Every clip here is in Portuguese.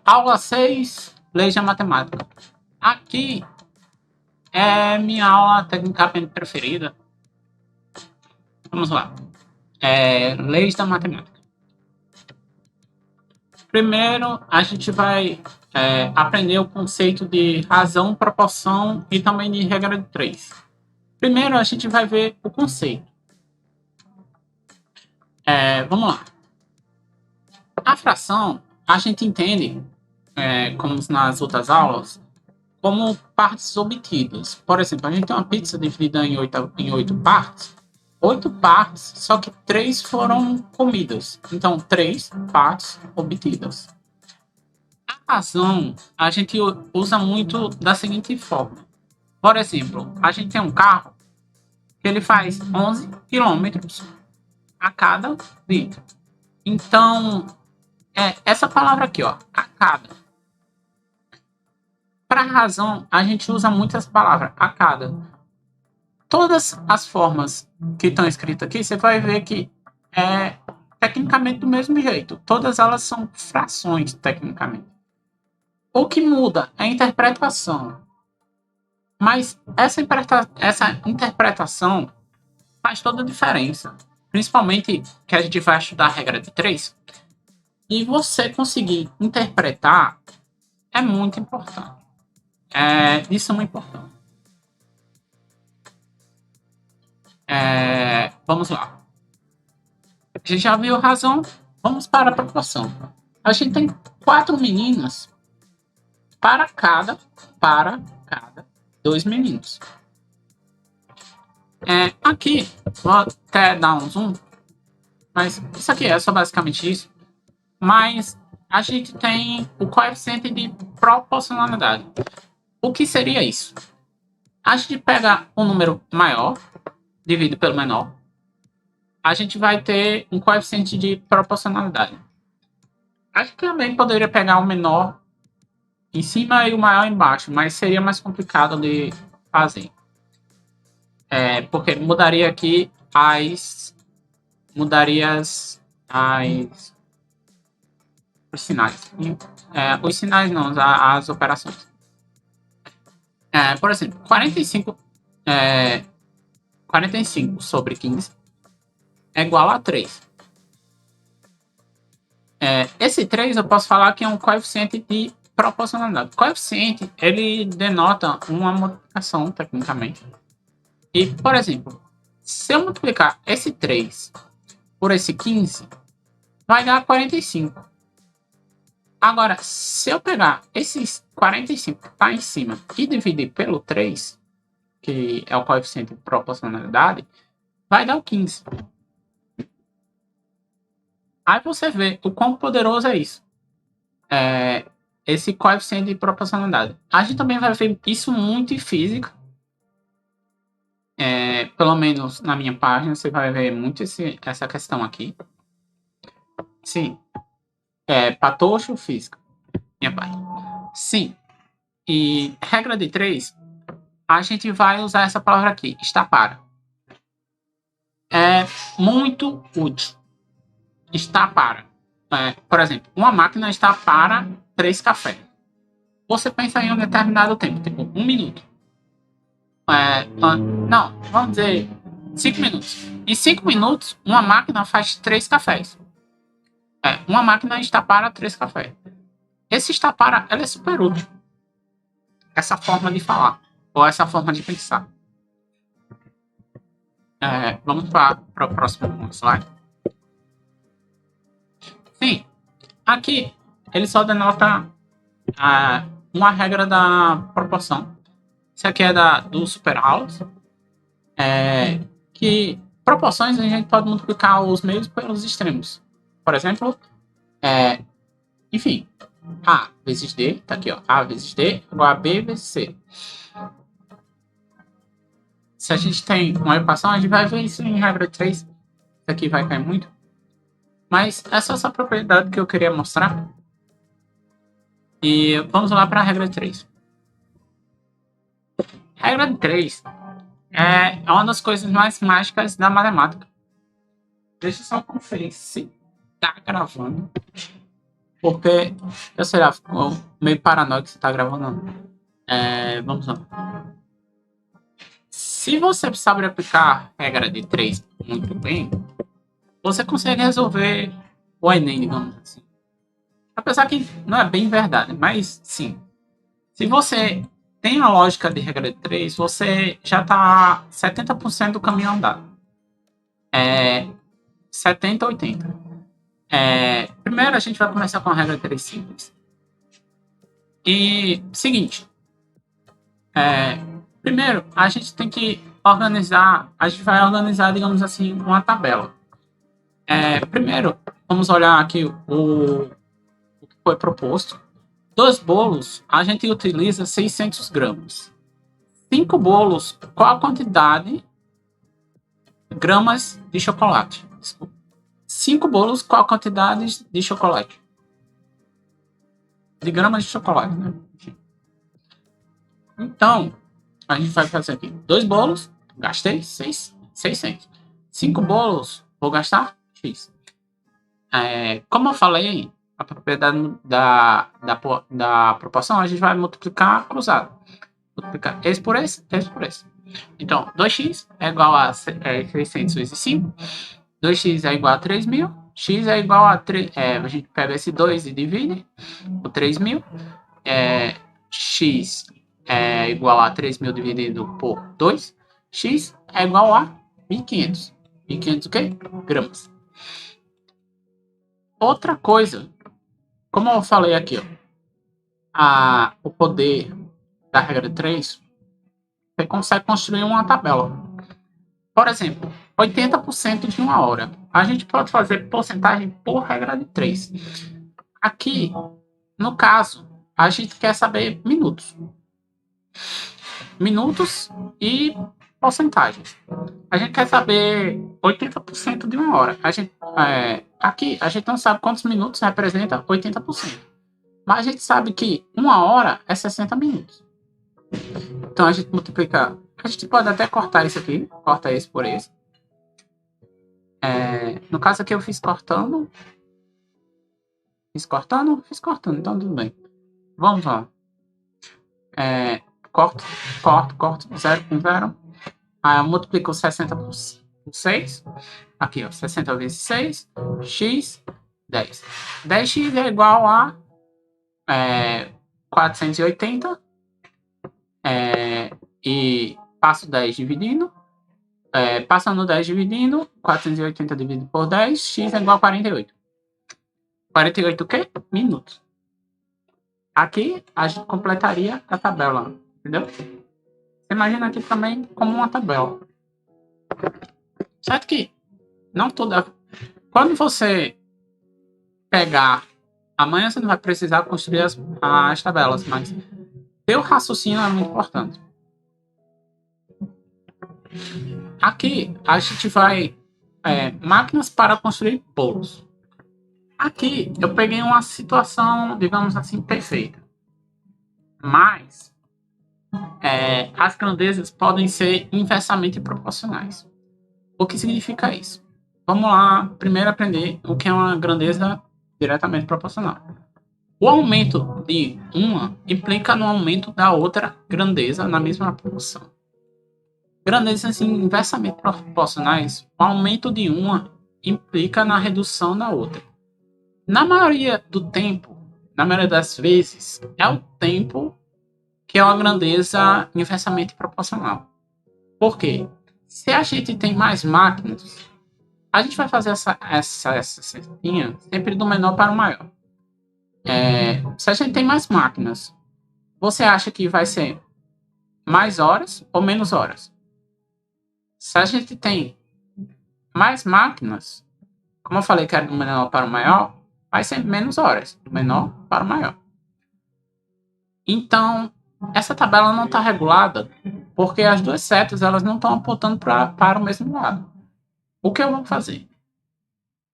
Aula 6, Leis da Matemática. Aqui é minha aula tecnicamente preferida. Vamos lá. Leis da Matemática. Primeiro, a gente vai aprender o conceito de razão, proporção e também de regra de 3. Primeiro, a gente vai ver o conceito. Vamos lá. A fração, a gente entende, como nas outras aulas, como partes obtidas. Por exemplo, a gente tem uma pizza dividida em 8 partes. 8 partes, só que 3 foram comidas. Então, 3 partes obtidas. A razão, a gente usa muito da seguinte forma. Por exemplo, a gente tem um carro que ele faz 11 quilômetros a cada litro. Então, essa palavra aqui, ó, a cada. Para razão, a gente usa muitas palavras, a cada. Todas as formas que estão escritas aqui, você vai ver que é tecnicamente do mesmo jeito. Todas elas são frações, tecnicamente. O que muda é a interpretação. Mas essa interpretação faz toda a diferença. Principalmente que a gente vai estudar a regra de 3. E você conseguir interpretar é muito importante. De suma importância. Vamos lá. A gente já viu razão. Vamos para a proporção. A gente tem 4 meninas para cada 2 meninos. Aqui, vou até dar um zoom, mas isso aqui é só basicamente isso. Mas a gente tem o coeficiente de proporcionalidade. O que seria isso? A gente pega um número maior, divide pelo menor, a gente vai ter um coeficiente de proporcionalidade. A gente também poderia pegar o menor em cima e o maior embaixo, mas seria mais complicado de fazer. Porque mudaria aqui os sinais. Os sinais não, as operações. Por exemplo, 45 sobre 15 é igual a 3. Esse 3 eu posso falar que é um coeficiente de proporcionalidade. Coeficiente, ele denota uma multiplicação, tecnicamente. E, por exemplo, se eu multiplicar esse 3 por esse 15, vai dar 45. Agora, se eu pegar esses 45 que está em cima e dividir pelo 3, que é o coeficiente de proporcionalidade, vai dar o 15. Aí você vê o quão poderoso é isso. Esse coeficiente de proporcionalidade. A gente também vai ver isso muito em física. Pelo menos na minha página, você vai ver muito essa questão aqui. Sim. Patocho física. Minha página. Sim. E regra de 3, a gente vai usar essa palavra aqui, está para. É muito útil. Está para. Por exemplo, uma máquina está para 3 cafés. Você pensa em um determinado tempo, tipo 1 minuto. Não, vamos dizer 5 minutos. Em 5 minutos, uma máquina faz 3 cafés. Uma máquina está para 3 cafés. Esse está para, ela é super útil. Essa forma de falar, ou essa forma de pensar. Vamos para o próximo slide. Sim, aqui ele só denota uma regra da proporção. Isso aqui é do Superhouse. Que proporções a gente pode multiplicar os meios pelos extremos. Por exemplo, enfim, A vezes D, tá aqui, ó, A vezes D igual a B vezes C. Se a gente tem uma equação, a gente vai ver isso em regra 3. Isso aqui vai cair muito. Mas é só essa propriedade que eu queria mostrar. E vamos lá para a regra 3. Regra 3 é uma das coisas mais mágicas da matemática. Deixa eu só conferir se tá gravando. Porque, eu sei lá, ficou meio paranoico que você tá gravando. Vamos lá. Se você sabe aplicar a regra de 3 muito bem, você consegue resolver o Enem, digamos assim. Apesar que não é bem verdade, mas sim. Se você tem a lógica de regra de 3, você já está 70% do caminho andado. 70, 80. Primeiro a gente vai começar com a regra de 3 simples. E seguinte, primeiro a gente tem que organizar, a gente vai organizar, digamos assim, uma tabela. Primeiro, vamos olhar aqui o que foi proposto. 2 bolos, a gente utiliza 600 gramas. 5 bolos, qual a quantidade? Gramas de chocolate. Desculpa. 5 bolos, qual a quantidade de chocolate? De gramas de chocolate, né? Então, a gente vai fazer aqui 2 bolos, gastei 600. 5 bolos, vou gastar X. Como eu falei, a propriedade da proporção, a gente vai multiplicar cruzado. Multiplicar esse por esse, esse por esse. Então, 2x é igual a 600 vezes 5. 2x é igual a 3.000. X é igual a 3. A gente pega esse 2 e divide por 3.000. X é igual a 3.000 dividido por 2. X é igual a 1.500. 1.500 o quê? Gramas. Outra coisa, como eu falei aqui, ó, o poder da regra 3, você consegue construir uma tabela. Por exemplo, 80% de uma hora. A gente pode fazer porcentagem por regra de 3. Aqui, no caso, a gente quer saber minutos. Minutos e porcentagens. A gente quer saber 80% de uma hora. Aqui, a gente não sabe quantos minutos representa 80%. Mas a gente sabe que uma hora é 60 minutos. Então a gente multiplica. A gente pode até cortar isso aqui. Corta esse por esse. No caso aqui eu fiz cortando. Fiz cortando, então tudo bem. Vamos lá. Corto, 0 com 0. Aí eu multiplico 60 por 6. Aqui, ó, 60 vezes 6, x, 10. 10x é igual a 480. E passo 10 dividindo. Passando 10 dividindo, 480 dividido por 10, x é igual a 48. 48 o quê? Minutos. Aqui a gente completaria a tabela, entendeu? Você imagina aqui também como uma tabela. Certo que não toda. Quando você pegar, amanhã você não vai precisar construir as tabelas, mas teu raciocínio é muito importante. Aqui a gente vai máquinas para construir bolos. Aqui eu peguei uma situação, digamos assim, perfeita. Mas as grandezas podem ser inversamente proporcionais. O que significa isso? Vamos lá, primeiro aprender o que é uma grandeza diretamente proporcional. O aumento de uma implica no aumento da outra grandeza na mesma proporção. Grandezas assim, inversamente proporcionais, o aumento de uma implica na redução da outra. Na maioria do tempo, na maioria das vezes, é o tempo que é uma grandeza inversamente proporcional. Por quê? Se a gente tem mais máquinas, a gente vai fazer essa certinha sempre do menor para o maior. Se a gente tem mais máquinas, você acha que vai ser mais horas ou menos horas? Se a gente tem mais máquinas, como eu falei que era do menor para o maior, vai ser menos horas, do menor para o maior. Então, essa tabela não está regulada porque as duas setas elas não estão apontando para o mesmo lado. O que eu vou fazer?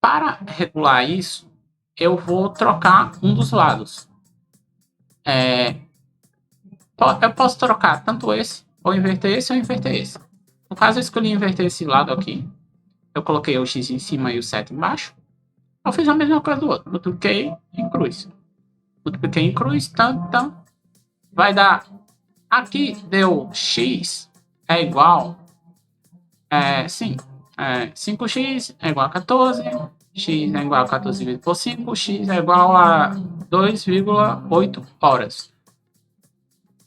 Para regular isso, eu vou trocar um dos lados. Eu posso trocar tanto esse, ou inverter esse, ou inverter esse. No caso, eu escolhi inverter esse lado aqui. Eu coloquei o x em cima e o 7 embaixo. Eu fiz a mesma coisa do outro. Multipliquei em cruz. Multipliquei em cruz, então vai dar. Aqui deu x é igual. Sim. 5x é igual a 14. X é igual a 14 dividido por 5. X é igual a 2,8 horas.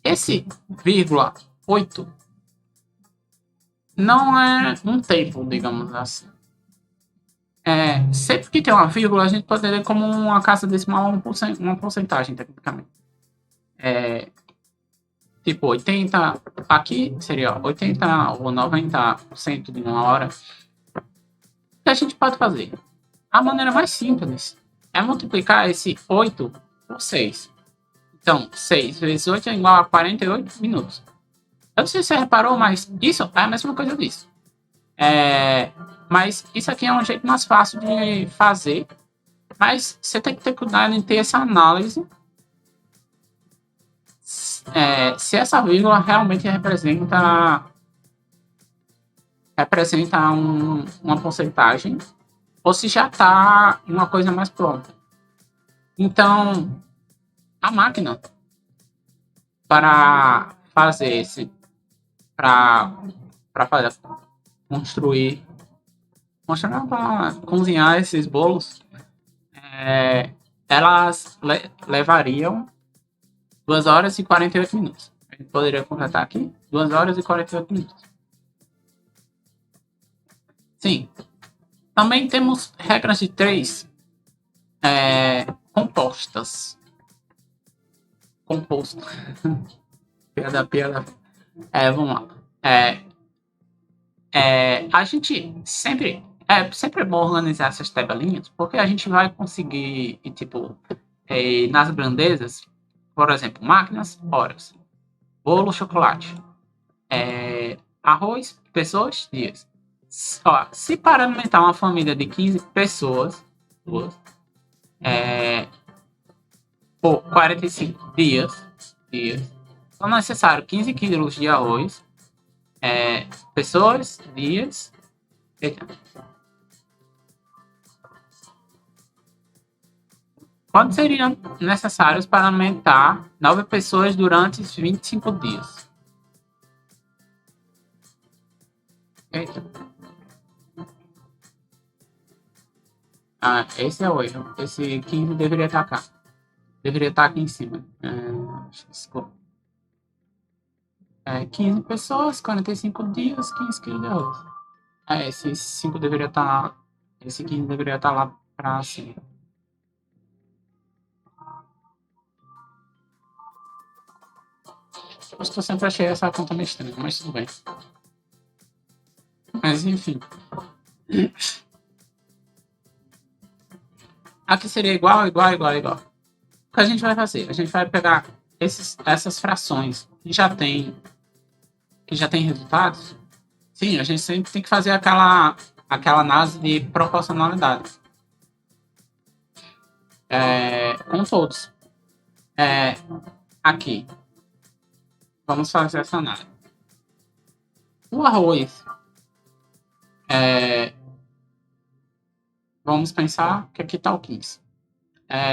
Esse vírgula 8 não é um tempo, digamos assim. Sempre que tem uma vírgula, a gente pode ler como uma casa decimal, uma porcentagem, tecnicamente. Tipo, 80, aqui seria 80 ou 90% de uma hora. O que a gente pode fazer? A maneira mais simples é multiplicar esse 8 por 6. Então, 6 vezes 8 é igual a 48 minutos. Eu não sei se você reparou, mas isso é a mesma coisa disso. Mas isso aqui é um jeito mais fácil de fazer. Mas você tem que ter cuidado em ter essa análise. Se essa vírgula realmente representa uma porcentagem ou se já está uma coisa mais pronta. Então, a máquina para fazer esse, para fazer construir, para cozinhar esses bolos, elas levariam 2 horas e 48 minutos. A gente poderia completar aqui 2 horas e 48 minutos. Sim. Também temos regras de 3 compostas. Composto. piada. Vamos lá. A gente sempre é bom organizar essas tabelinhas, porque a gente vai conseguir, tipo, nas grandezas, por exemplo, máquinas, horas, bolo, chocolate, arroz, pessoas, dias. Se para alimentar uma família de 15 pessoas, por 45 dias, são necessários 15 quilos de arroz, pessoas, dias. Quantos seriam necessários para alimentar 9 pessoas durante 25 dias? Eita. Esse é o erro. Esse 15 deveria estar cá. Deveria estar aqui em cima. 15 pessoas, 45 dias, 15 quilos de arroz. Esse 5 deveria estar. Esse 15 deveria estar lá para cima. Acho que eu sempre achei essa conta meio estranha, mas tudo bem. Mas enfim. Aqui seria igual. O que a gente vai fazer? A gente vai pegar essas frações que já tem resultados. Sim, a gente sempre tem que fazer aquela análise de proporcionalidade. Com todos. Aqui. Vamos fazer essa análise. O arroz. Vamos pensar que aqui está o 15.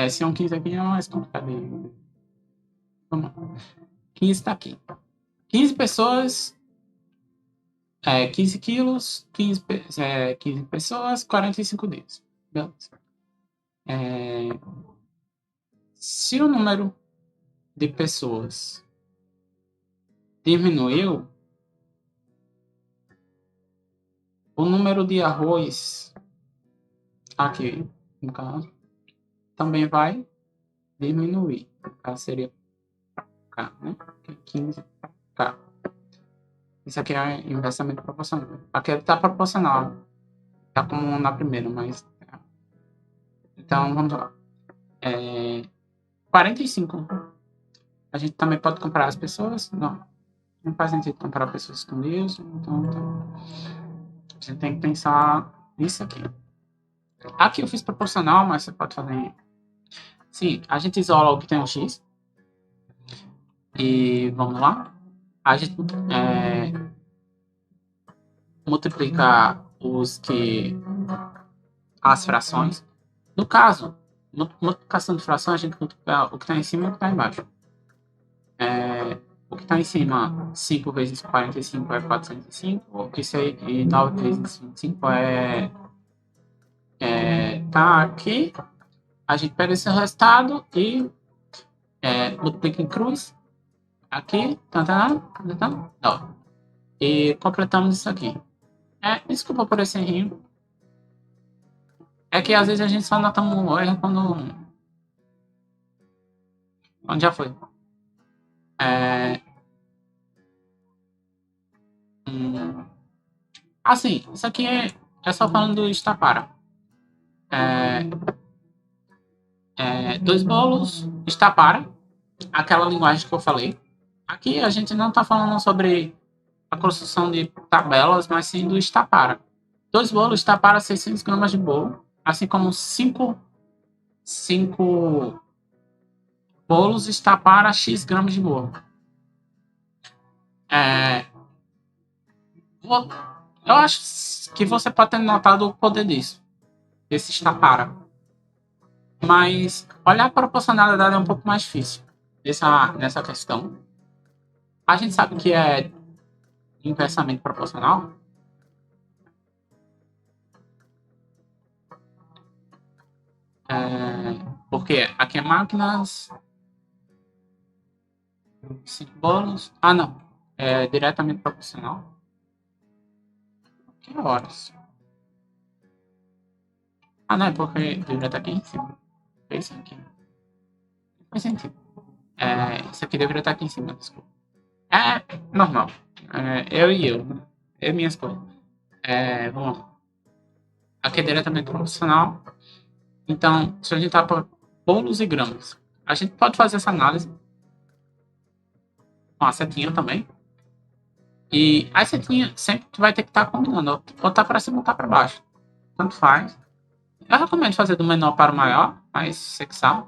Se é um 15 aqui, é mais complicado. Vamos lá. 15 está aqui. 15 pessoas, 15 quilos, 15 pessoas, 45 dias. Beleza. Se o número de pessoas diminuiu, o número de arroz aqui, no caso, também vai diminuir. No caso, seria K, né? 15 K. Isso aqui é inversamente proporcional. Aqui está proporcional. Está como na primeira, mas... Então, vamos lá. 45. A gente também pode comparar as pessoas? Não faz sentido comparar pessoas com Deus. Então, a gente tem que pensar nisso aqui. Aqui eu fiz proporcional, mas você pode fazer... Sim, a gente isola o que tem um X. E vamos lá. A gente multiplica as frações. No caso, multiplicação de fração, a gente multiplica o que está em cima e o que está embaixo. O que está em cima, 5 vezes 45 é 405. Isso aí, e 9 vezes 25 tá aqui. A gente pega esse resultado e multiplica em cruz. Aqui. E completamos isso aqui. Desculpa por esse errinho. É que às vezes a gente só nota um erro quando já foi. Assim, isso aqui é só falando do Estapara. Dois bolos, Estapara, aquela linguagem que eu falei. Aqui a gente não está falando sobre a construção de tabelas, mas sim do Estapara. Dois bolos, Estapara 600 gramas de bolo, assim como cinco bolos, Estapara X gramas de bolo. Eu acho que você pode ter notado o poder disso, desse Estapara. Mas olhar a proporcionalidade é um pouco mais difícil nessa questão. A gente sabe que é inversamente proporcional. Porque aqui é máquinas, 5 bolos. Ah, não. É diretamente proporcional. Que horas? Ah, não, é porque deveria estar aqui em cima. É isso aqui. Não faz sentido. Isso aqui deveria estar aqui em cima, desculpa. É normal. Eu e eu, né? Eu e minhas coisas. Vamos lá. Aqui é diretamente proporcional. Então, se a gente tá para bolos e gramas, a gente pode fazer essa análise com a setinha também. E a setinha sempre vai ter que estar combinando. Botar para cima ou botar para baixo. Tanto faz. Eu recomendo fazer do menor para o maior, mas você que sabe.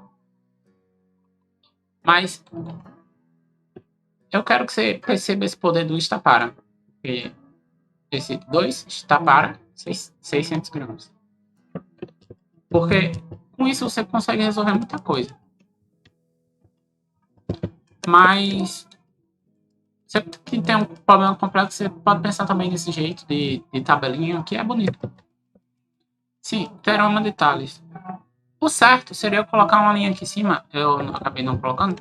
Mas eu quero que você perceba esse poder do Estapara. Porque esse 2 Estapara, 600 gramas. Porque com isso você consegue resolver muita coisa. Mas você que tem um problema complexo, você pode pensar também nesse jeito de tabelinha, que é bonito. Sim, teorema de Tales. O certo seria colocar uma linha aqui em cima. Eu acabei não colocando.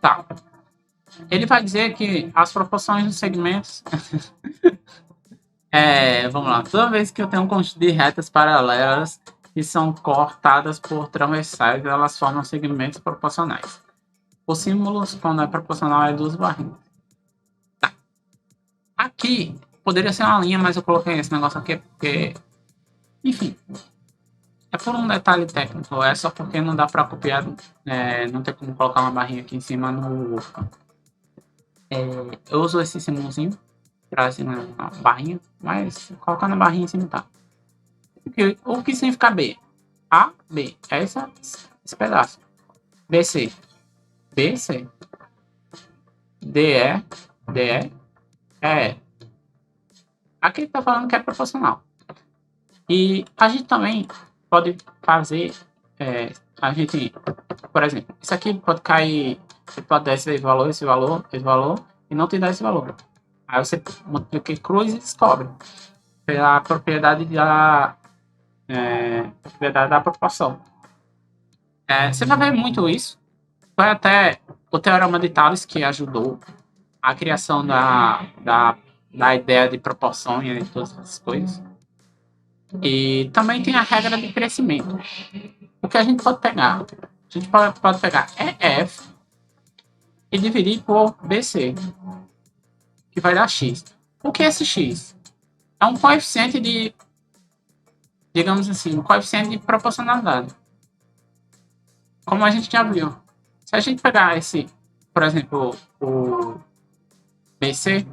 Tá. Ele vai dizer que as proporções dos segmentos. Vamos lá. Toda vez que eu tenho um conjunto de retas paralelas que são cortadas por transversais, elas formam segmentos proporcionais. Os símbolos, quando é proporcional, é duas barrinhas. Tá. Aqui poderia ser uma linha, mas eu coloquei esse negócio aqui porque, enfim, é por um detalhe técnico. É só porque não dá para copiar, não tem como colocar uma barrinha aqui em cima no. Eu uso esse símbolozinho para assim, uma barrinha, mas colocar na barrinha em cima tá. O que significa B? A, B. É esse pedaço. BC. BC. DE. DE. É. Aqui está falando que é proporcional. E a gente também pode fazer. A gente, por exemplo, isso aqui pode cair. Você pode dar esse valor, esse valor, esse valor, e não te dar esse valor. Aí você multiplica cruz e descobre. Pela propriedade da proporção. Você vai ver muito isso. Foi até o teorema de Tales que ajudou a criação da ideia de proporção e de todas essas coisas. E também tem a regra de crescimento. O que a gente pode pegar? A gente pode pegar EF e dividir por BC, que vai dar X. O que é esse X? É um coeficiente de, digamos assim, um coeficiente de proporcionalidade. Como a gente já viu. Se a gente pegar esse, por exemplo, o BC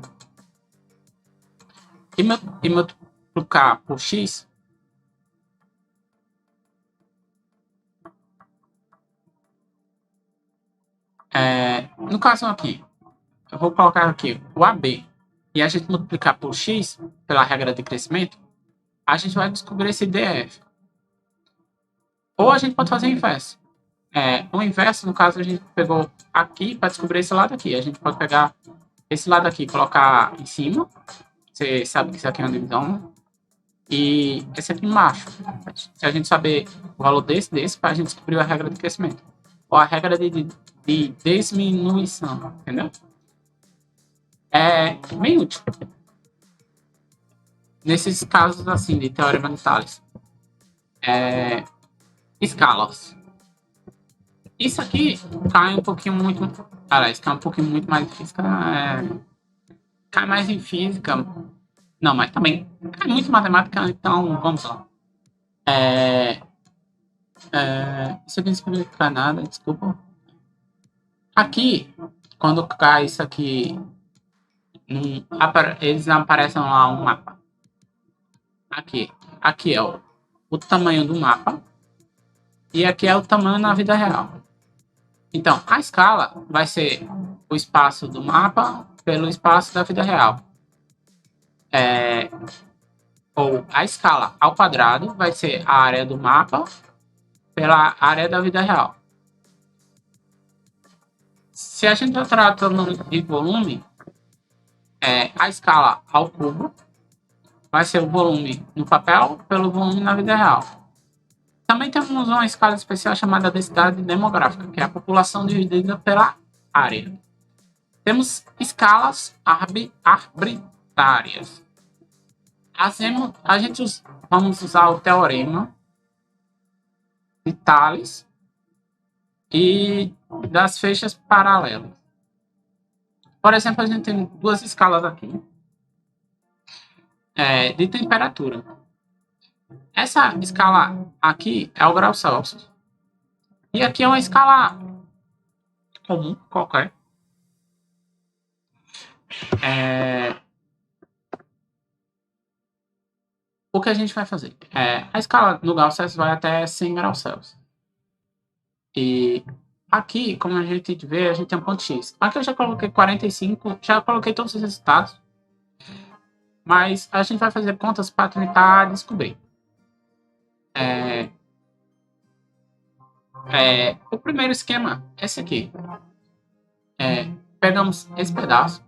e multiplicar por X, no caso aqui, eu vou colocar aqui o AB e a gente multiplicar por X, pela regra de crescimento, a gente vai descobrir esse DF. Ou a gente pode fazer o inverso. O inverso, no caso, a gente pegou aqui para descobrir esse lado aqui. A gente pode pegar esse lado aqui, colocar em cima. Você sabe que isso aqui é uma divisão. E esse aqui embaixo. Se a gente saber o valor desse, para a gente descobrir a regra de crescimento. Ou a regra de diminuição. Entendeu? É bem útil. Nesses casos assim, de teorema de Tales. Escalas. Isso aqui cai um pouquinho muito. Aliás, cai um pouquinho muito mais em física. Cai mais em física. Não, mas também cai muito em matemática, então vamos lá. Isso aqui não significa nada, desculpa. Aqui, quando cai isso aqui, eles aparecem lá um mapa. Aqui é o tamanho do mapa. E aqui é o tamanho na vida real. Então, a escala vai ser o espaço do mapa pelo espaço da vida real. Ou a escala ao quadrado vai ser a área do mapa pela área da vida real. Se a gente está tratando de volume, a escala ao cubo vai ser o volume no papel pelo volume na vida real. Também temos uma escala especial chamada densidade demográfica, que é a população dividida pela área. Temos escalas arbitrárias. Vamos usar o teorema de Tales e das feixas paralelas. Por exemplo, a gente tem duas escalas aqui de temperatura. Essa escala aqui é o grau Celsius. E aqui é uma escala comum, qualquer. O que a gente vai fazer? A escala no grau Celsius vai até 100 graus Celsius. E aqui, como a gente vê, a gente tem um ponto X. Aqui eu já coloquei 45, já coloquei todos os resultados. Mas a gente vai fazer contas para tentar descobrir. O primeiro esquema é esse aqui. Pegamos esse pedaço,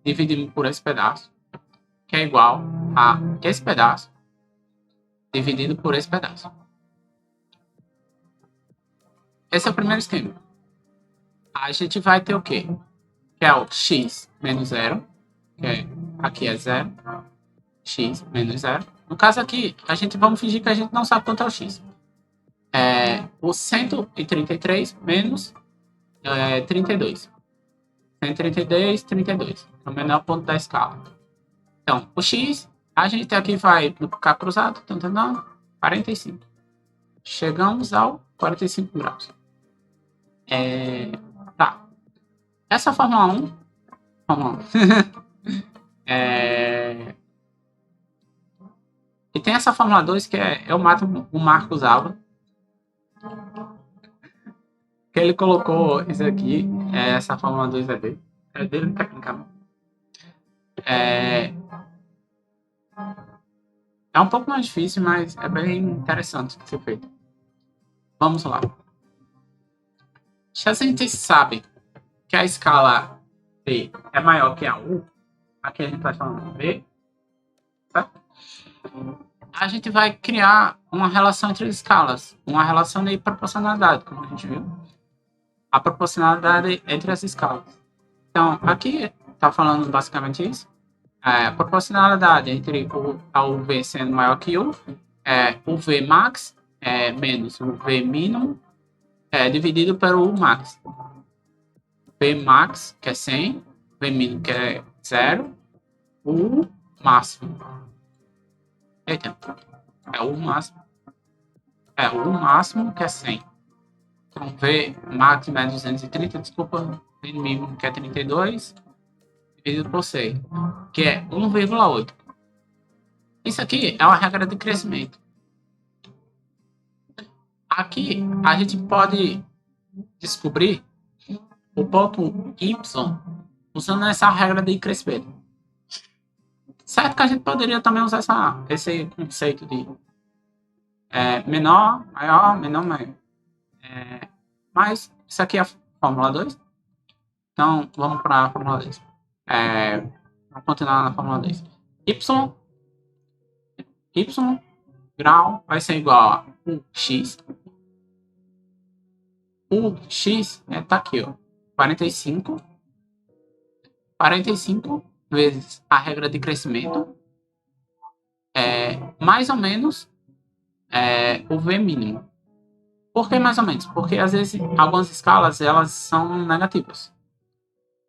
dividimos por esse pedaço, que é igual a esse pedaço, dividido por esse pedaço. Esse é o primeiro esquema. A gente vai ter o quê? Que é o x menos zero, que aqui é zero, x menos zero. No caso aqui, vamos fingir que a gente não sabe quanto é o x. O 133 menos 32. 132, 32. É o menor ponto da escala. Então, o x, a gente aqui vai ficar cruzado, 45. Chegamos ao 45 graus. Tá. Essa Fórmula 1. E tem essa Fórmula 2 que eu mato o Marcos Alba. Que ele colocou isso aqui. Essa Fórmula 2 é dele. É dele tecnicamente. É um pouco mais difícil, mas é bem interessante de ser feito. Vamos lá. Se a gente sabe que a escala B é maior que a U, aqui a gente está falando B, tá? A gente vai criar uma relação entre escalas, uma relação de proporcionalidade, como a gente viu. A proporcionalidade entre as escalas. Então, aqui está falando basicamente isso. A proporcionalidade entre o V sendo maior que U, o V max menos o V mínimo dividido pelo U max. V max, que é 100, V mínimo, que é 0, U máximo. Eita, o máximo. O máximo, que é 100. Então, V máximo é 230, desculpa, V mínimo, que é 32, dividido por 100, que é 1,8. Isso aqui é uma regra de crescimento. Aqui, a gente pode descobrir o ponto Y usando essa regra de crescimento. Certo que a gente poderia também usar esse conceito de menor, maior, menor, maior. Mas isso aqui é a Fórmula 2. Então, vamos para a Fórmula 2. Vamos continuar na Fórmula 2. Y grau vai ser igual a UX. O X tá aqui, ó. 45. 45 vezes a regra de crescimento. Mais ou menos o V mínimo. Por que mais ou menos? Porque às vezes algumas escalas elas são negativas.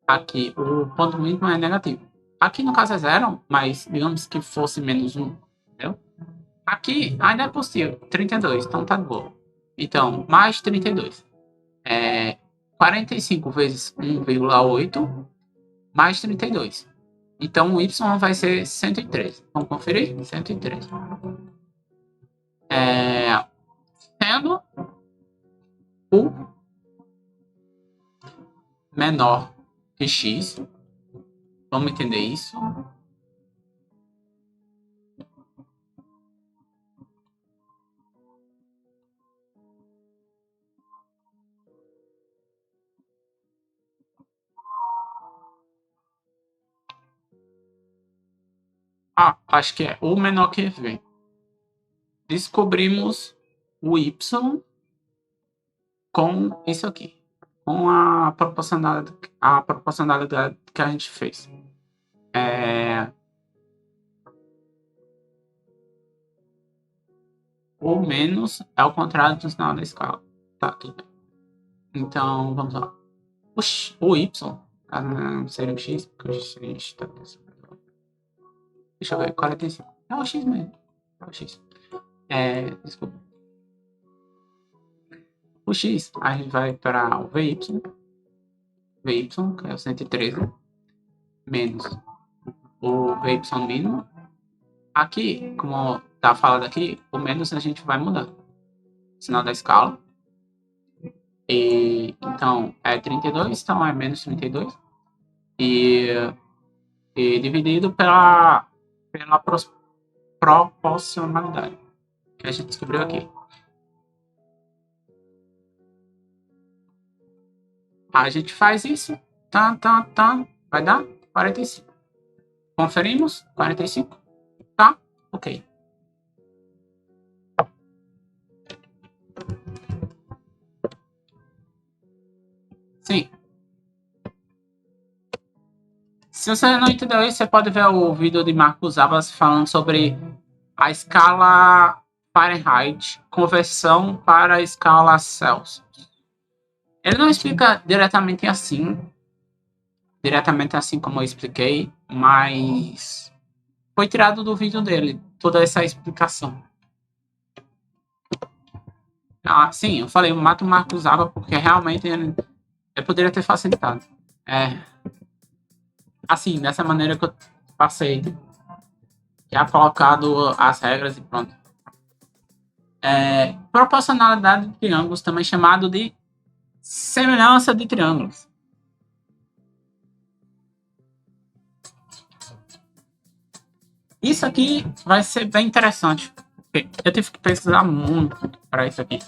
Aqui o ponto mínimo é negativo. Aqui no caso é zero, mas digamos que fosse menos 1. Entendeu? Aqui ainda é possível. 32, então tá de boa. Então, mais 32. 45 vezes 1,8 mais 32. Então o Y vai ser 103. Vamos conferir? 103. Sendo o menor que X. Vamos entender isso. Acho que é o menor que V. Descobrimos o Y com isso aqui. Com a proporcionalidade que a gente fez. O menos é o contrário do sinal da escala. Tá, tudo bem. Então, vamos lá. O Y seria o X, porque o X tá... Deixa eu ver, 45. É o X mesmo. É o X. Desculpa. O X, a gente vai para o VY, que é o 113, menos o VY mínimo. Aqui, como tá falado aqui, o menos a gente vai mudar. Sinal da escala. Então, é 32, então é menos 32. E dividido pela proporcionalidade que a gente descobriu aqui. A gente faz isso, vai dar 45. Conferimos, 45, tá? Ok. Sim. Se você não entendeu isso, você pode ver o vídeo de Marcos Abas falando sobre a escala Fahrenheit, conversão para a escala Celsius. Ele não explica diretamente assim como eu expliquei, mas foi tirado do vídeo dele, toda essa explicação. Sim, eu falei, eu mato o Marcos Abas porque realmente ele poderia ter facilitado. Assim, dessa maneira que eu passei. Já colocado as regras e pronto. Proporcionalidade de triângulos, também chamado de semelhança de triângulos. Isso aqui vai ser bem interessante. Eu tive que pesquisar muito para isso aqui.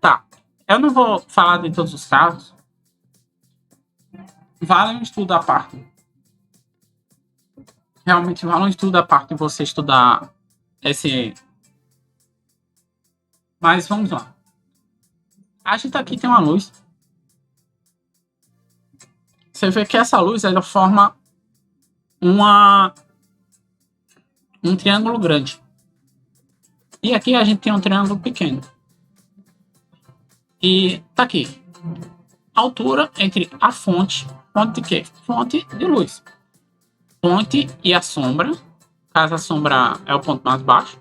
Tá. Eu não vou falar de todos os casos. Vale um estudo à parte. Realmente vale um estudo à parte você estudar esse. Mas vamos lá. A gente aqui tem uma luz. Você vê que essa luz ela forma um triângulo grande. E aqui a gente tem um triângulo pequeno. E tá aqui. Altura entre a fonte de quê? Fonte de luz. Fonte e a sombra. Caso a sombra é o ponto mais baixo.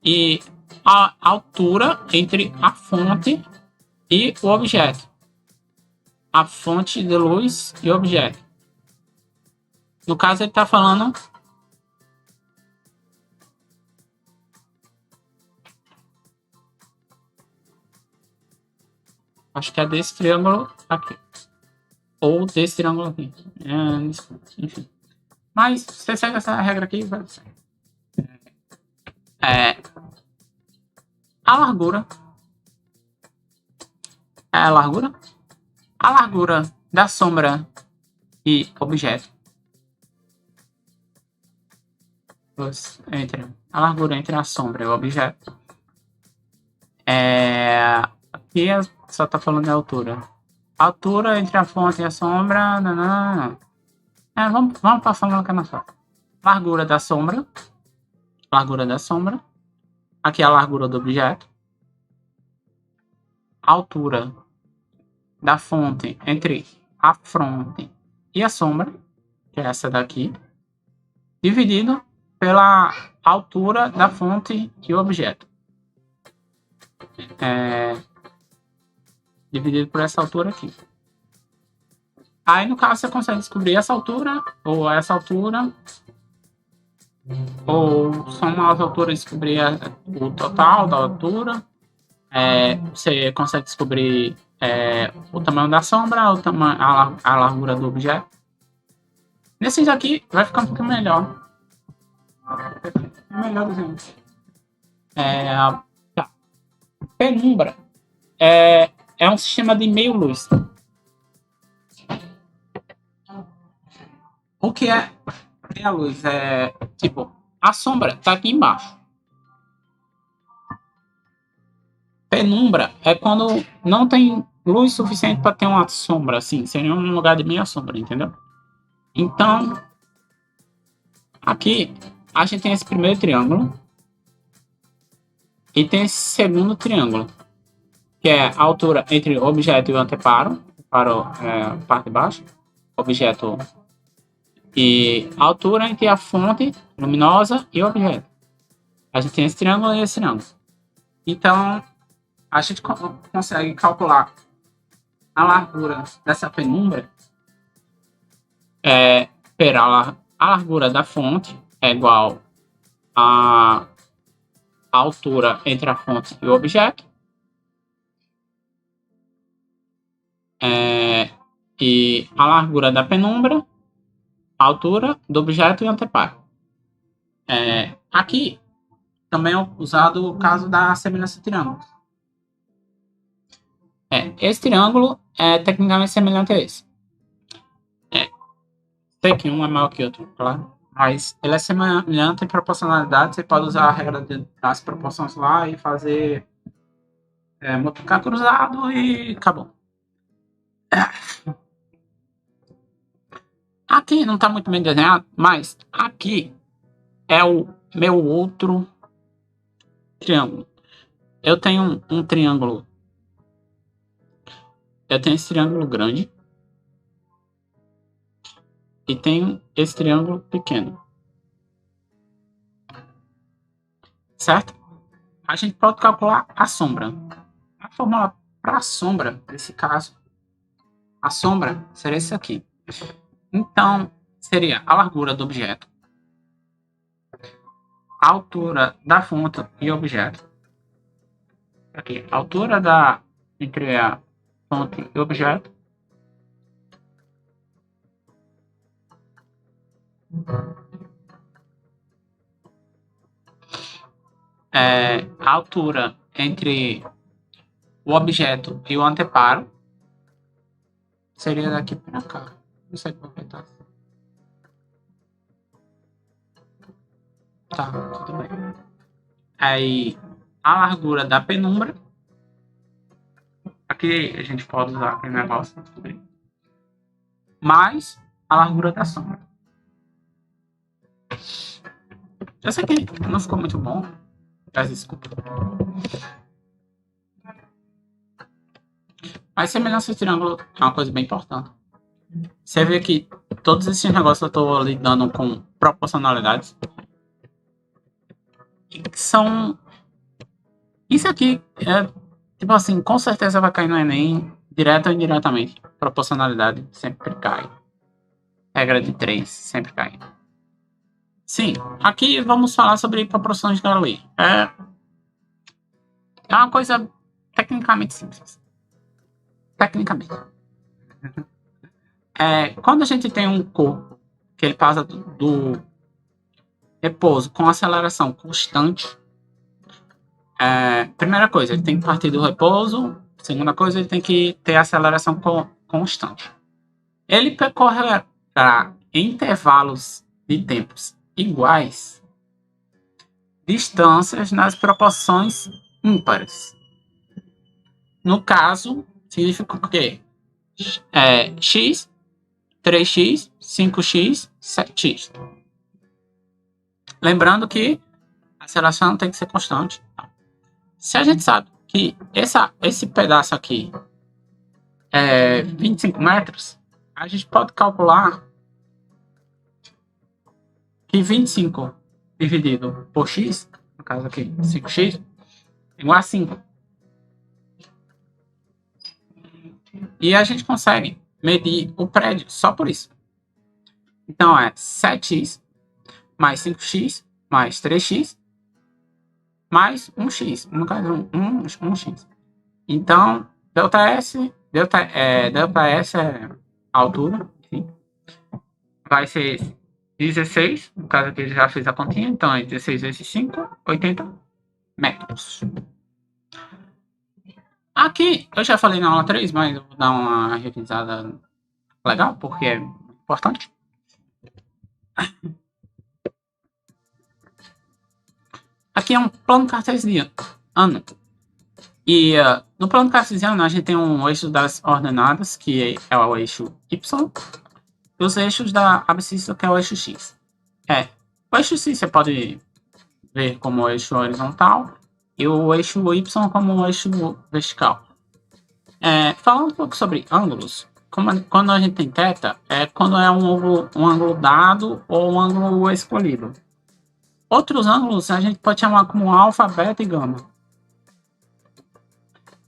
E a altura entre a fonte e o objeto. A fonte de luz e o objeto. No caso, ele está falando acho que é desse triângulo aqui. Ou desse triângulo aqui. Enfim. Mas você segue essa regra aqui, vai ser. A largura. A largura? A largura da sombra e objeto. A largura entre a sombra e o objeto. Aqui só tá falando de altura. Altura entre a fonte e a sombra. Não. Vamos passando aqui na foto. Largura da sombra. Largura da sombra. Aqui é a largura do objeto. Altura da fonte entre a fronte e a sombra, que é essa daqui, dividido pela altura da fonte e o objeto. Dividido por essa altura aqui. Aí, no caso, você consegue descobrir essa altura, ou essa altura, ou somar as alturas e descobrir o total da altura. Você consegue descobrir o tamanho da sombra, a largura do objeto. Nesses aqui vai ficar um pouquinho melhor. Melhorzinho. Tá. Penumbra é um sistema de meio-luz. O que é a luz? Tipo, a sombra está aqui embaixo. Penumbra é quando não tem luz suficiente para ter uma sombra, assim, seria um lugar de meia sombra, entendeu? Então, aqui a gente tem esse primeiro triângulo e tem esse segundo triângulo, que é a altura entre o objeto e o anteparo, para a parte de baixo, objeto e a altura entre a fonte luminosa e o objeto. A gente tem esse triângulo e esse triângulo. Então, a gente consegue calcular a largura dessa penumbra pela a largura da fonte é igual à altura entre a fonte e o objeto. E a largura da penumbra, a altura do objeto e o anteparo. Aqui também é usado o caso da semelhança de triângulos. Esse triângulo é tecnicamente semelhante a esse. Sei que um é maior que o outro, claro. Mas ele é semelhante em proporcionalidade. Você pode usar a regra das proporções lá e fazer multiplicar cruzado e acabou. Aqui não está muito bem desenhado, mas aqui é o meu outro triângulo. Eu tenho um triângulo. Eu tenho esse triângulo grande. E tenho esse triângulo pequeno. Certo? A gente pode calcular a sombra. A fórmula para a sombra, nesse caso, a sombra seria isso aqui. Então, seria a largura do objeto, a altura da fonte e o objeto. Aqui, a altura entre a fonte e o objeto. A altura entre o objeto e o anteparo seria daqui para cá. Não sei como é que tá. Tá, tudo bem. Aí, a largura da penumbra. Aqui a gente pode usar aquele negócio. Tudo bem. Mais a largura da sombra. Eu sei que não ficou muito bom. Peço desculpa. Mas semelhança de triângulo é uma coisa bem importante. Você vê que todos esses negócios eu estou lidando com proporcionalidades. Que são... Isso aqui tipo assim, com certeza vai cair no Enem, direto ou indiretamente. Proporcionalidade sempre cai. Regra de 3 sempre cai. Sim, aqui vamos falar sobre proporções de Galois. É uma coisa tecnicamente simples. Tecnicamente. Quando a gente tem um corpo que ele passa do repouso com aceleração constante, primeira coisa, ele tem que partir do repouso. Segunda coisa, ele tem que ter aceleração constante. Ele percorrerá em intervalos de tempos iguais distâncias nas proporções ímpares. No caso, significa o quê? X, 3x, 5x, 7x. Lembrando que a aceleração tem que ser constante. Se a gente sabe que esse pedaço aqui é 25 metros, a gente pode calcular que 25 dividido por x, no caso aqui 5x, é igual a 5. E a gente consegue medir o prédio só por isso. Então é 7x mais 5x mais 3x mais 1x, no caso 1x. Então, ΔS é a altura, enfim, vai ser 16, no caso aqui eu já fiz a continha, então é 16 vezes 5, 80 metros. Aqui, eu já falei na aula 3, mas eu vou dar uma revisada legal, porque é importante. Aqui é um plano cartesiano. E no plano cartesiano a gente tem um eixo das ordenadas, que é o eixo Y, e os eixos da abscissa, que é o eixo X. O eixo X você pode ver como o eixo horizontal e o eixo Y como o eixo vertical. Falando um pouco sobre ângulos, quando a gente tem θ, é quando é um ângulo dado ou um ângulo escolhido. Outros ângulos a gente pode chamar como alfa, beta e gama.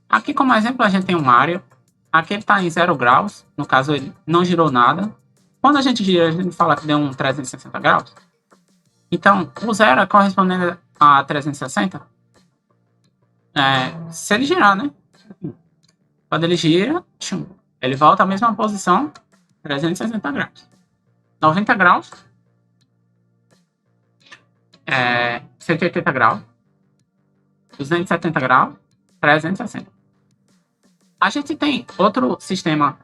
Aqui, como exemplo, a gente tem uma área. Aqui ele está em 0 graus, no caso ele não girou nada. Quando a gente gira, a gente fala que deu um 360 graus. Então, o zero é correspondente a 360. Se ele girar, né? Quando ele gira, ele volta à mesma posição, 360 graus. 90 graus, 180 graus, 270 graus, 360. A gente tem outro sistema.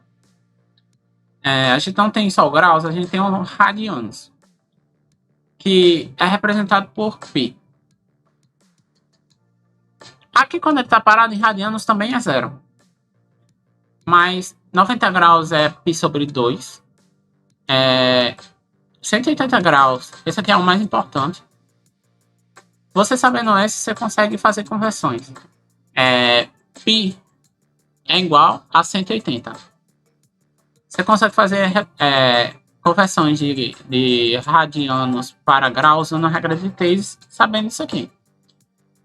A gente não tem só graus, a gente tem um radianos, que é representado por π. Aqui, quando ele está parado em radianos, também é zero. Mas 90 graus é π sobre 2. 180 graus, esse aqui é o mais importante. Você sabendo esse, você consegue fazer conversões. π é igual a 180. Você consegue fazer conversões de radianos para graus usando a regra de Thales, sabendo isso aqui.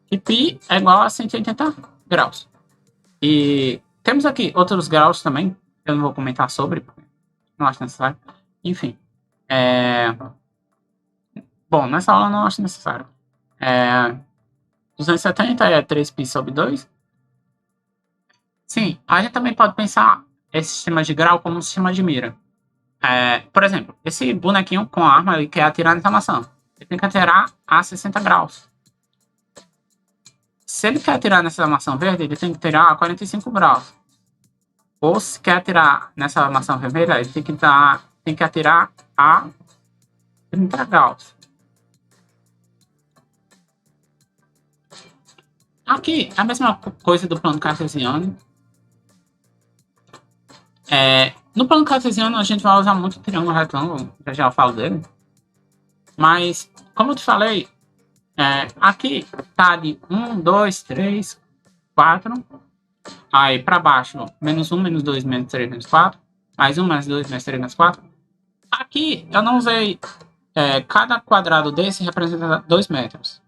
E π é igual a 180 graus. E temos aqui outros graus também, eu não vou comentar sobre, porque não acho necessário. Enfim. Bom, nessa aula não acho necessário. 270 é 3π sobre 2. Sim, a gente também pode pensar esse sistema de grau como um sistema de mira. Por exemplo, esse bonequinho com a arma, ele quer atirar nessa maçã. Ele tem que atirar a 60 graus. Se ele quer atirar nessa maçã verde, ele tem que atirar a 45 graus. Ou se quer atirar nessa maçã vermelha, ele tem que atirar a 30 graus. Aqui, a mesma coisa do plano cartesiano. No plano cartesiano, a gente vai usar muito triângulo retângulo, já eu falo dele. Mas, como eu te falei, aqui tá de 1, 2, 3, 4. Aí, para baixo, menos 1, menos 2, menos 3, menos 4. Mais 1, mais 2, mais 3, mais 4. Aqui, eu não usei... cada quadrado desse representa 2 metros.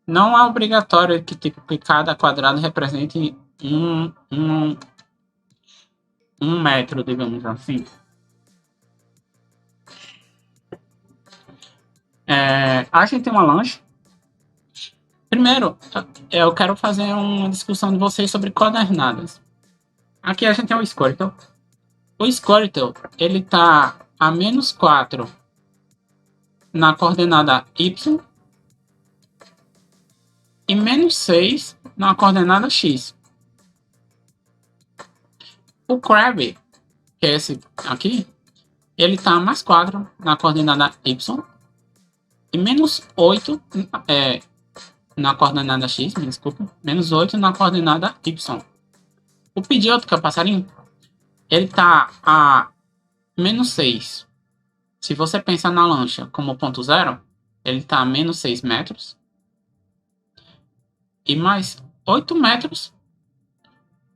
Não é obrigatório que cada quadrado represente um metro, digamos assim. A gente tem uma lanche. Primeiro, eu quero fazer uma discussão de vocês sobre coordenadas. Aqui a gente tem o Squirtle. O Squirtle, ele tá a menos 4 na coordenada y e menos 6 na coordenada x. O Crab, que é esse aqui, ele está mais 4 na coordenada y e menos 8 na coordenada x, me desculpa, menos 8 na coordenada y. O Pidgeotto, que é o passarinho, ele está a menos 6. Se você pensar na lancha como ponto zero, ele está a menos 6 metros. E mais 8 metros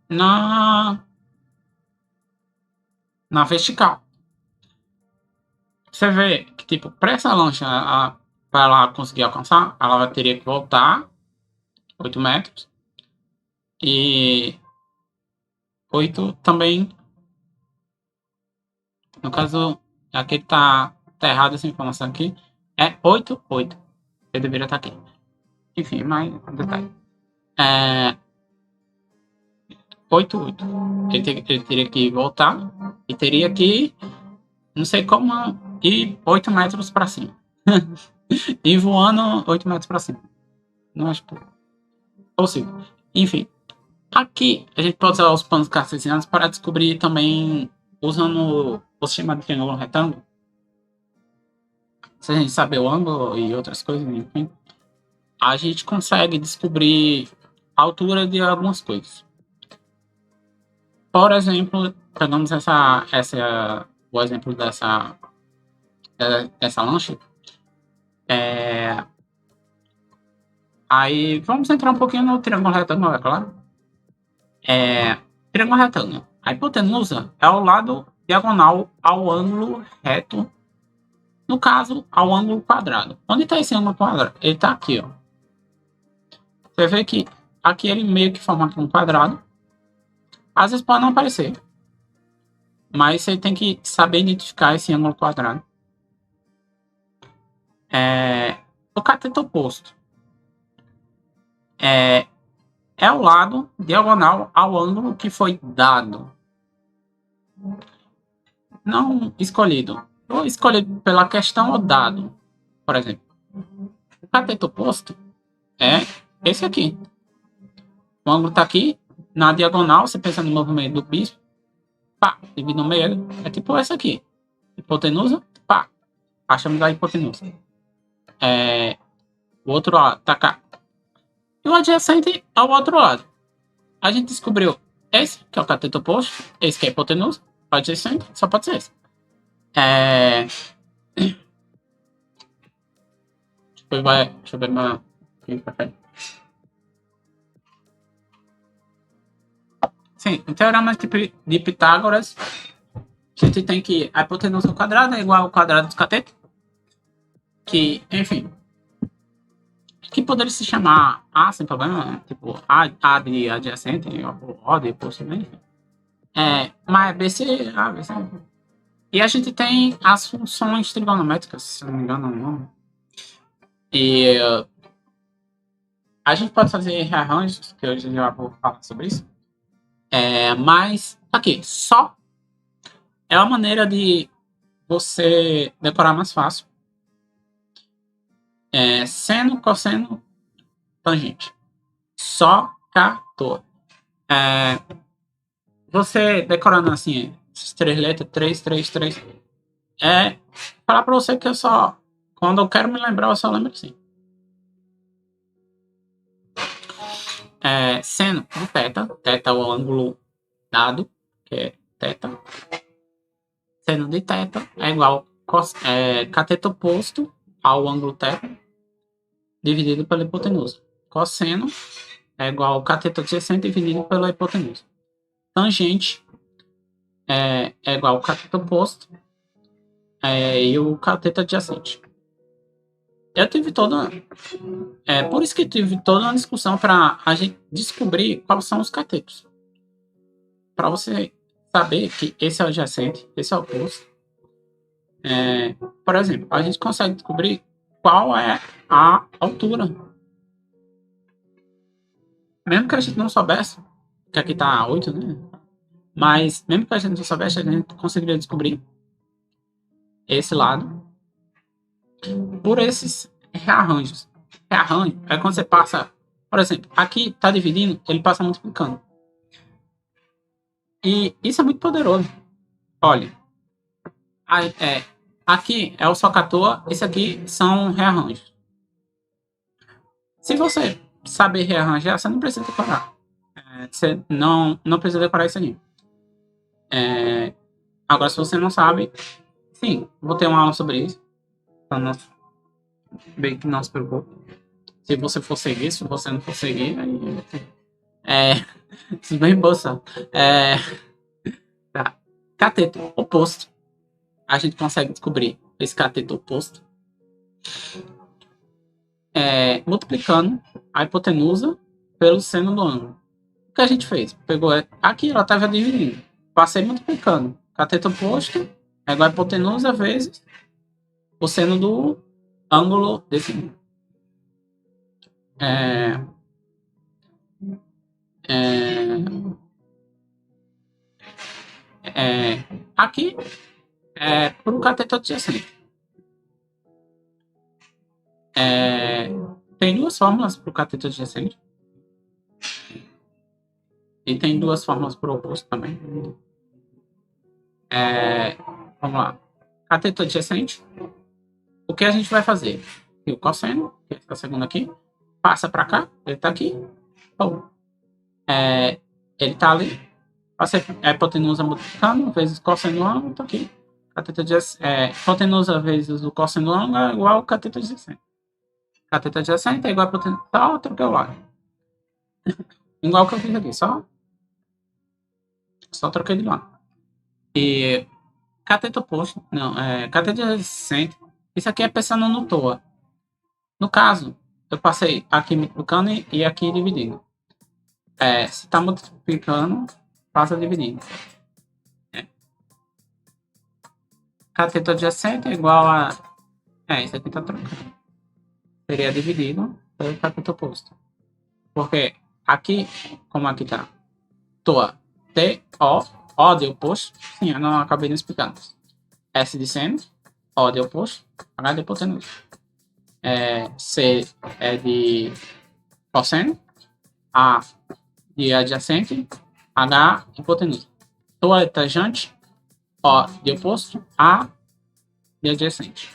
na vertical. Você vê que, tipo, para essa lancha, para ela conseguir alcançar, ela teria que voltar 8 metros. E 8 também. No caso, aqui tá errado essa informação aqui. É 8, 8. Eu deveria estar aqui. Enfim, mais um detalhe. 8, 8. Ele teria que voltar. E teria que, não sei como, ir 8 metros para cima. E voando 8 metros para cima. Não acho possível. Enfim. Aqui, a gente pode usar os planos cartesianos para descobrir também, usando o sistema de triângulo retângulo. Se a gente saber o ângulo e outras coisas, enfim, a gente consegue descobrir a altura de algumas coisas. Por exemplo, pegamos o exemplo dessa lancha. Aí, vamos entrar um pouquinho no triângulo retângulo, é claro. Triângulo retângulo. A hipotenusa é o lado diagonal ao ângulo reto. No caso, ao ângulo quadrado. Onde está esse ângulo quadrado? Ele está aqui, ó. Você vê que aqui ele meio que forma um quadrado. Às vezes pode não aparecer. Mas você tem que saber identificar esse ângulo quadrado. O cateto oposto é o lado diagonal ao ângulo que foi dado. Não escolhido. Ou escolhido pela questão ou dado. Por exemplo, o cateto oposto é esse aqui. O ângulo está aqui, na diagonal, você pensa no movimento do bispo, pá, divide no meio, é tipo esse aqui. Hipotenusa, pá, achamos a hipotenusa. O outro lado tá cá. E o adjacente é o outro lado. A gente descobriu esse, que é o cateto oposto, esse que é a hipotenusa, o adjacente só pode ser esse. Deixa eu ver mais. Sim, o teorema de Pitágoras, a gente tem que a hipotenusa ao quadrado é igual ao quadrado dos catetos. Que, enfim, que poderia se chamar A sem problema, né? Tipo A de adjacente, ou O de oposto, né? Enfim. Mas BC, A, BC. E a gente tem as funções trigonométricas, se não me engano, não. E a gente pode fazer rearranjos, que hoje eu já vou falar sobre isso. Mas, aqui, só é uma maneira de você decorar mais fácil. Seno, cosseno, tangente. Só, cator. Você decorando assim, essas 3 letras, 3, 3, 3. Falar pra você que eu só, quando eu quero me lembrar, eu só lembro assim. Seno de θ. Θ é o ângulo dado, que é θ. Seno de θ é igual cateto oposto ao ângulo θ dividido pela hipotenusa. Cosseno é igual ao cateto adjacente dividido pela hipotenusa. Tangente é igual ao cateto oposto e o cateto adjacente. Eu tive toda... por isso que tive toda uma discussão para a gente descobrir quais são os catetos. Para você saber que esse é o adjacente, esse é o oposto. Por exemplo, a gente consegue descobrir qual é a altura. Mesmo que a gente não soubesse, que aqui está 8, né? Mas mesmo que a gente não soubesse, a gente conseguiria descobrir esse lado. por esses rearranjos. Rearranjo é quando você passa, por exemplo, aqui está dividindo, ele passa multiplicando. E isso é muito poderoso. Olha, aqui é o SOHCAHTOA, esse aqui são rearranjos. Se você saber rearranjar, você não precisa decorar. Você não precisa decorar isso aqui. Agora, se você não sabe, sim, vou ter uma aula sobre isso. Então, bem que não se preocupe. Se você for seguir, se você não for seguir, aí. Tudo bem, bolsa? Tá. Cateto oposto. A gente consegue descobrir esse cateto oposto multiplicando a hipotenusa pelo seno do ângulo. O que a gente fez? Pegou aqui, ela estava dividindo. Passei multiplicando. Cateto oposto é igual a hipotenusa vezes o seno do ângulo desse ângulo. Aqui é para o cateto adjacente. Tem duas fórmulas para o cateto adjacente. E tem duas fórmulas para o oposto também. Vamos lá. Cateto adjacente. O que a gente vai fazer? O cosseno, que é essa segunda aqui, passa para cá, ele está aqui. Ele está ali. Passei a hipotenusa multiplicando vezes cosseno do ângulo, está aqui. Cateto hipotenusa vezes o cosseno do ângulo é igual ao cateto adjacente. Cateto adjacente é igual a hipotenusa. Só troquei o lado. Igual que eu fiz aqui, só troquei de lado. E cateto oposto, não, cateto adjacente, isso aqui é pensando no TOA. No caso, eu passei aqui multiplicando e aqui dividindo. Se está multiplicando, passa dividindo. Cateto adjacente é igual a... isso aqui está trocando. Seria dividido pelo cateto oposto. Porque aqui, como aqui está, TOA, O de oposto, sim, eu não acabei de explicar. S de seno, O de oposto, H de hipotenusa. C é de cosseno, A de adjacente, H de hipotenusa. TOA é tangente, O de oposto, A de adjacente.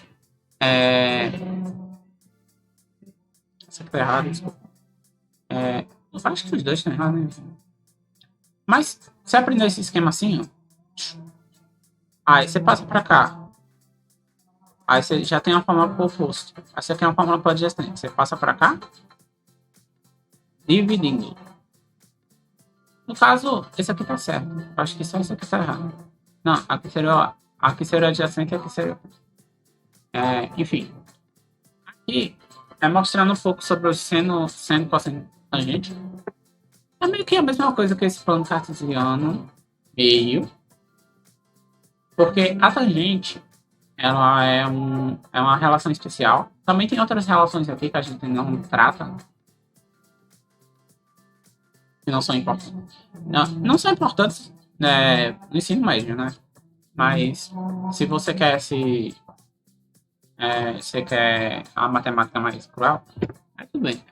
Isso aqui tá errado, desculpa. Eu acho que os dois estão errados, né? Mas, você aprender esse esquema assim, ó, aí você passa para cá. Aí você já tem uma fórmula para o oposto. Aí você tem uma fórmula para o adjacente. Você passa para cá, dividindo. No caso, esse aqui tá certo. Acho que só esse aqui tá errado. Não, aqui seria adjacente e aqui seria... enfim. Aqui é mostrando um pouco sobre o seno cosseno tangente. É meio que a mesma coisa que esse plano cartesiano meio. Porque a tangente, ela é uma relação especial. Também tem outras relações aqui que a gente não trata. Que não são importantes. Não são importantes no ensino médio, né? Mas se você quer você quer a matemática mais cruel, tudo bem.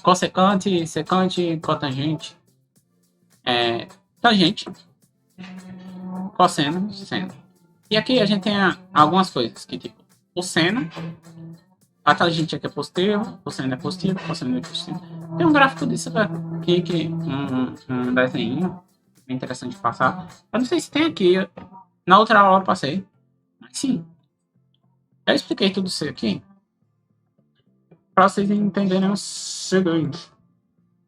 Cossecante, secante, cotangente, tangente, cosseno, seno. E aqui a gente tem algumas coisas, que tipo, o seno, a tangente aqui é positivo, o seno é positivo, o cosseno é positivo. Tem um gráfico disso aqui, um desenho, bem interessante de passar. Eu não sei se tem aqui, na outra aula eu passei, mas sim. Eu expliquei tudo isso aqui para vocês entenderem o seguinte.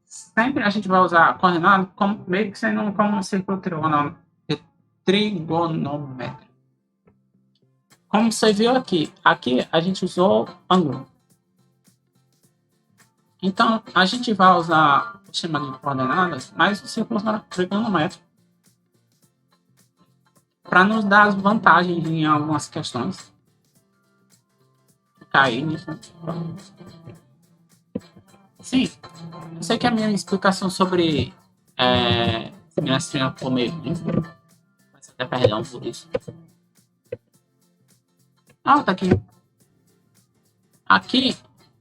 Sempre a gente vai usar a coordenada meio que sendo como um círculo trigonométrico. Como você viu aqui a gente usou ângulo. Então, a gente vai usar o sistema de coordenadas, mas o círculo trigonométrico para nos dar as vantagens em algumas questões. Cair nisso. Sim, eu sei que a minha explicação sobre semelhança triangular ficou meio... Peço até perdão por isso. Ah, tá aqui. Aqui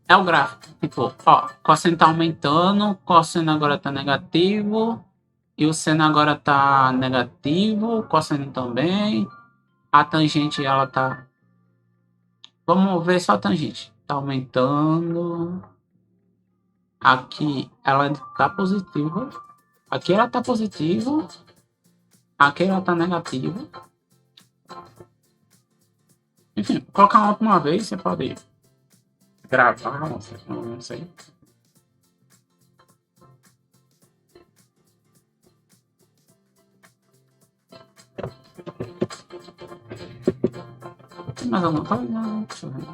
é o gráfico. Tipo, ó, cosseno tá aumentando, cosseno agora tá negativo, e o seno agora tá negativo, cosseno também. A tangente, ela tá... Vamos ver só a tangente. Tá aumentando. Aqui ela tá positiva. Aqui ela tá positiva. Aqui ela tá negativa. Enfim, colocar uma última vez, você pode gravar, não sei. Tem mais alguma coisa? Não, deixa eu ver.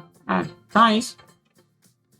Então é isso.